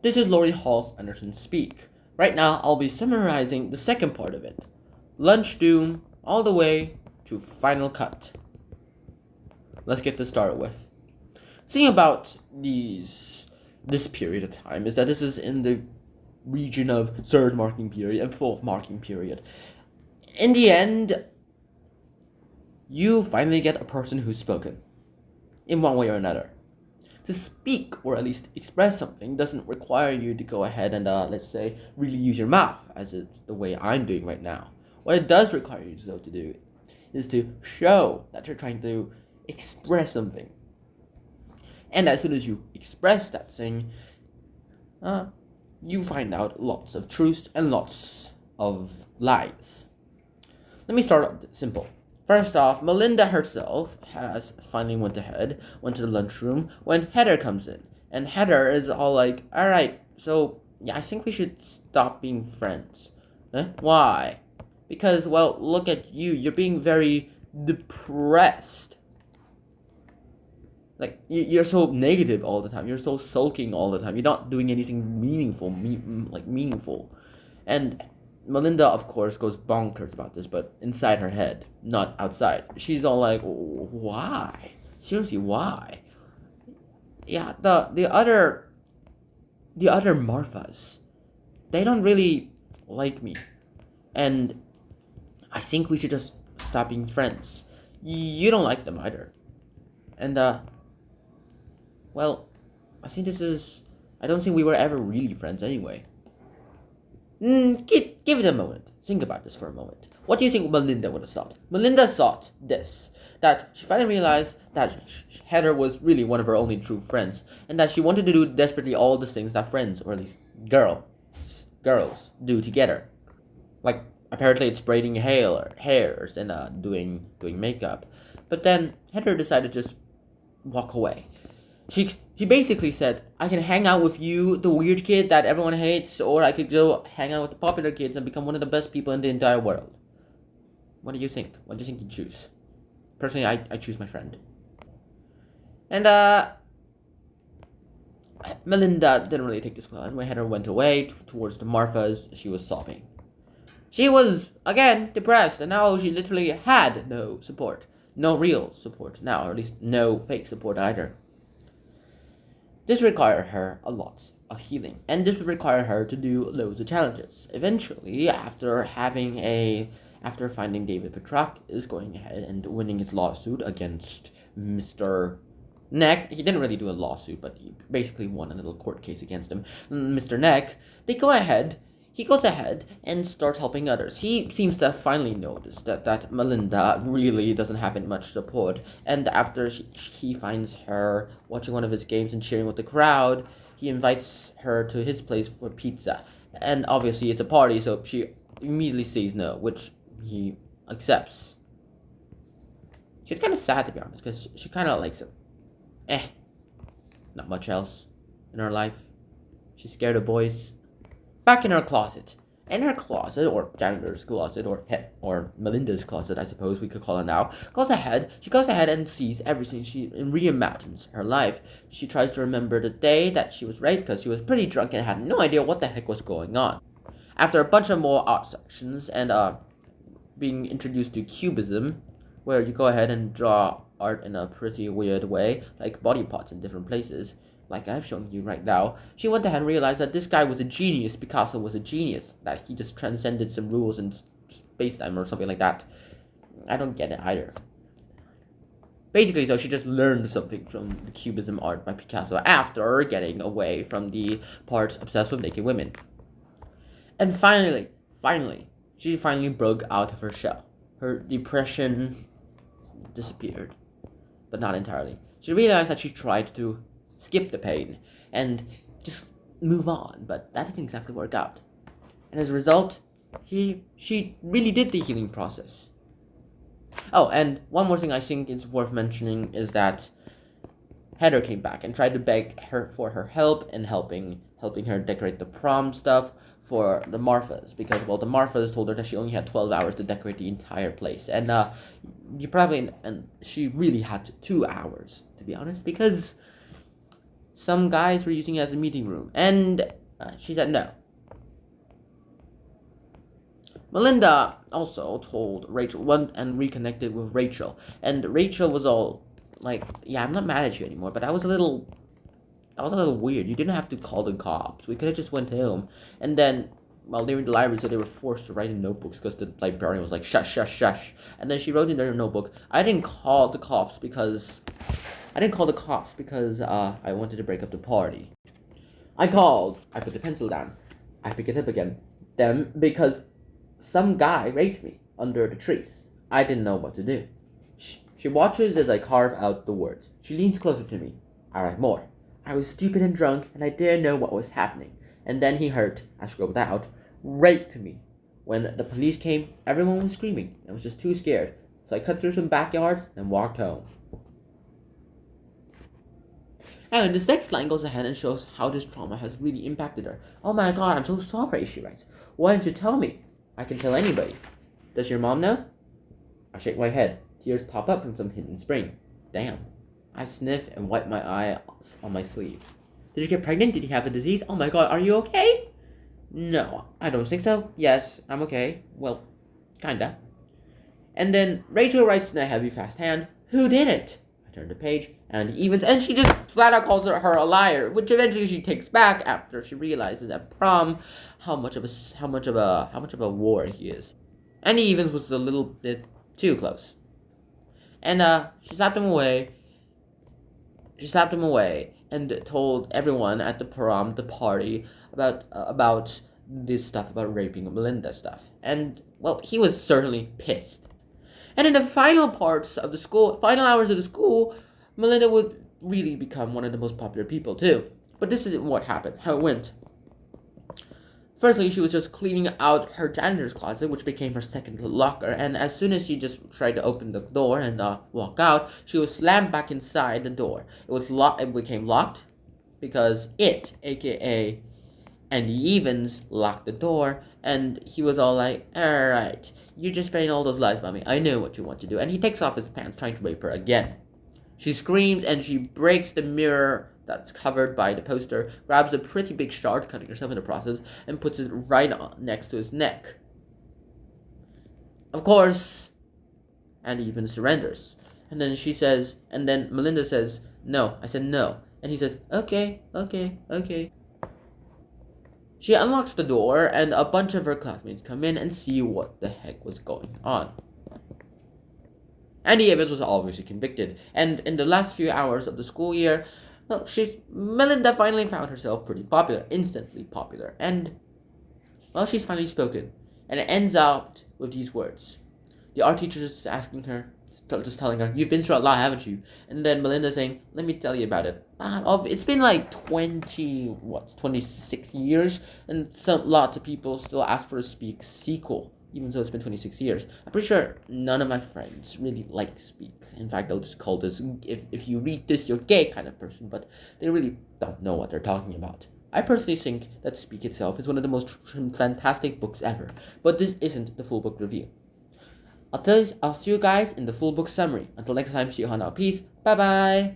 This is Laurie Halse Anderson speak. Right now, I'll be summarizing the second part of it. Lunch doom, all the way to final cut. Let's get this started with. The thing about this period of time is that this is in the region of third marking period and fourth marking period. In the end, you finally get a person who's spoken, in one way or another. To speak, or at least express something, doesn't require you to go ahead and, let's say, really use your mouth, as it's the way I'm doing right now. What it does require you though to do is to show that you're trying to express something. And as soon as you express that thing, you find out lots of truths and lots of lies. Let me start off simple. First off, Melinda herself has finally went to the lunchroom when Heather comes in. And Heather is all like, alright, so yeah, I think we should stop being friends. Why? Because, well, look at you. You're being very depressed. Like, you're so negative all the time. You're so sulking all the time. You're not doing anything meaningful. And Melinda, of course, goes bonkers about this, but inside her head, not outside. She's all like, why? Seriously, why? Yeah, the other Marthas, they don't really like me. And I think we should just stop being friends. You don't like them either. And, well, I don't think we were ever really friends anyway. Give it a moment. Think about this for a moment. What do you think Melinda would have thought? Melinda thought this, that she finally realized that Heather was really one of her only true friends, and that she wanted to do desperately all the things that friends, or at least girls, do together. Like, apparently it's braiding hairs and doing makeup. But then Heather decided to just walk away. She basically said, I can hang out with you, the weird kid that everyone hates, or I could go hang out with the popular kids and become one of the best people in the entire world. What do you think? What do you think you choose? Personally, I choose my friend. And, Melinda didn't really take this well, and when Heather went away towards the Marthas, she was sobbing. She was, again, depressed, and now she literally had no support. No real support now, or at least no fake support either. This required her a lot of healing, and this would require her to do loads of challenges. Eventually, after finding David Petrakis going ahead and winning his lawsuit against Mr. Neck, he didn't really do a lawsuit, but he basically won a little court case against him. Mr. Neck, he goes ahead and starts helping others. He seems to have finally noticed that Melinda really doesn't have much support. And after he finds her watching one of his games and cheering with the crowd, he invites her to his place for pizza. And obviously it's a party, so she immediately says no, which he accepts. She's kind of sad, to be honest, because she kind of likes him. Not much else in her life. She's scared of boys. Back in her closet, or janitor's closet, or Melinda's closet, I suppose we could call it now, she goes ahead and sees everything. She reimagines her life. She tries to remember the day that she was raped, because she was pretty drunk and had no idea what the heck was going on. After a bunch of more art sections, and being introduced to cubism, where you go ahead and draw art in a pretty weird way, like body parts in different places, like I've shown you right now, she went ahead and realized that this guy was a genius. Picasso was a genius, that he just transcended some rules in space-time or something like that. I don't get it either. Basically, so she just learned something from the Cubism art by Picasso after getting away from the parts obsessed with naked women. And finally, she finally broke out of her shell. Her depression disappeared, but not entirely. She realized that she tried to skip the pain and just move on, but that didn't exactly work out. And as a result, she really did the healing process. Oh, and one more thing I think is worth mentioning is that Heather came back and tried to beg her for her help in helping her decorate the prom stuff for the Marthas, because, well, the Marthas told her that she only had 12 hours to decorate the entire place, and she really had 2 hours, to be honest, because some guys were using it as a meeting room, and she said no. Melinda also told Rachel, went and reconnected with Rachel, and Rachel was all like, yeah, I'm not mad at you anymore, but I was a little weird. You didn't have to call the cops. We could have just went home. And then, well, they were in the library, so they were forced to write in notebooks because the librarian was like, shush, shush, shush. And then she wrote in their notebook, I didn't call the cops because I wanted to break up the party. I put the pencil down. I pick it up again. Them, because some guy raped me under the trees. I didn't know what to do. She watches as I carve out the words. She leans closer to me. I write more. I was stupid and drunk, and I didn't know what was happening. And then he heard, I scribbled out, raped me. When the police came, everyone was screaming. I was just too scared. So I cut through some backyards and walked home. And this next line goes ahead and shows how this trauma has really impacted her. Oh my god, I'm so sorry, she writes. Why didn't you tell me? I can tell anybody. Does your mom know? I shake my head. Tears pop up from some hidden spring. Damn. I sniff and wipe my eye on my sleeve. Did you get pregnant? Did you have a disease? Oh my god, are you okay? No, I don't think so. Yes, I'm okay. Well, kinda. And then Rachel writes in a heavy, fast hand, who did it? I turn the page, and she just flat out calls her a liar, which eventually she takes back after she realizes at prom how much of a war he is. Andy Evans was a little bit too close. And she slapped him away. She slapped him away and told everyone at the prom, the party, about this stuff, about raping Melinda stuff. And, well, he was certainly pissed. And in the final hours of the school, Melinda would really become one of the most popular people, too. But this isn't what happened, how it went. Firstly, she was just cleaning out her janitor's closet, which became her second locker, and as soon as she just tried to open the door and walk out, she was slammed back inside the door. It became locked because it, aka Andy Evans, locked the door, and he was all like, alright, you just spreading all those lies about me. I know what you want to do. And he takes off his pants, trying to rape her again. She screams and she breaks the mirror that's covered by the poster, grabs a pretty big shard, cutting herself in the process, and puts it right next to his neck. Of course, Andy even surrenders. And then Melinda says, no. I said no. And he says, okay. She unlocks the door, and a bunch of her classmates come in and see what the heck was going on. Andy Evans was obviously convicted, and in the last few hours of the school year, Melinda finally found herself pretty popular, instantly popular, and, well, she's finally spoken, and it ends out with these words. The art teacher is asking her, just telling her, you've been through a lot, haven't you? And then Melinda saying, let me tell you about it. It's been like 26 years, and lots of people still ask for a Speak sequel, even though it's been 26 years. I'm pretty sure none of my friends really like Speak. In fact, they'll just call this, if you read this, you're gay kind of person, but they really don't know what they're talking about. I personally think that Speak itself is one of the most fantastic books ever, but this isn't the full book review. I'll see you guys in the full book summary. Until next time, see you on out. Peace. Bye-bye.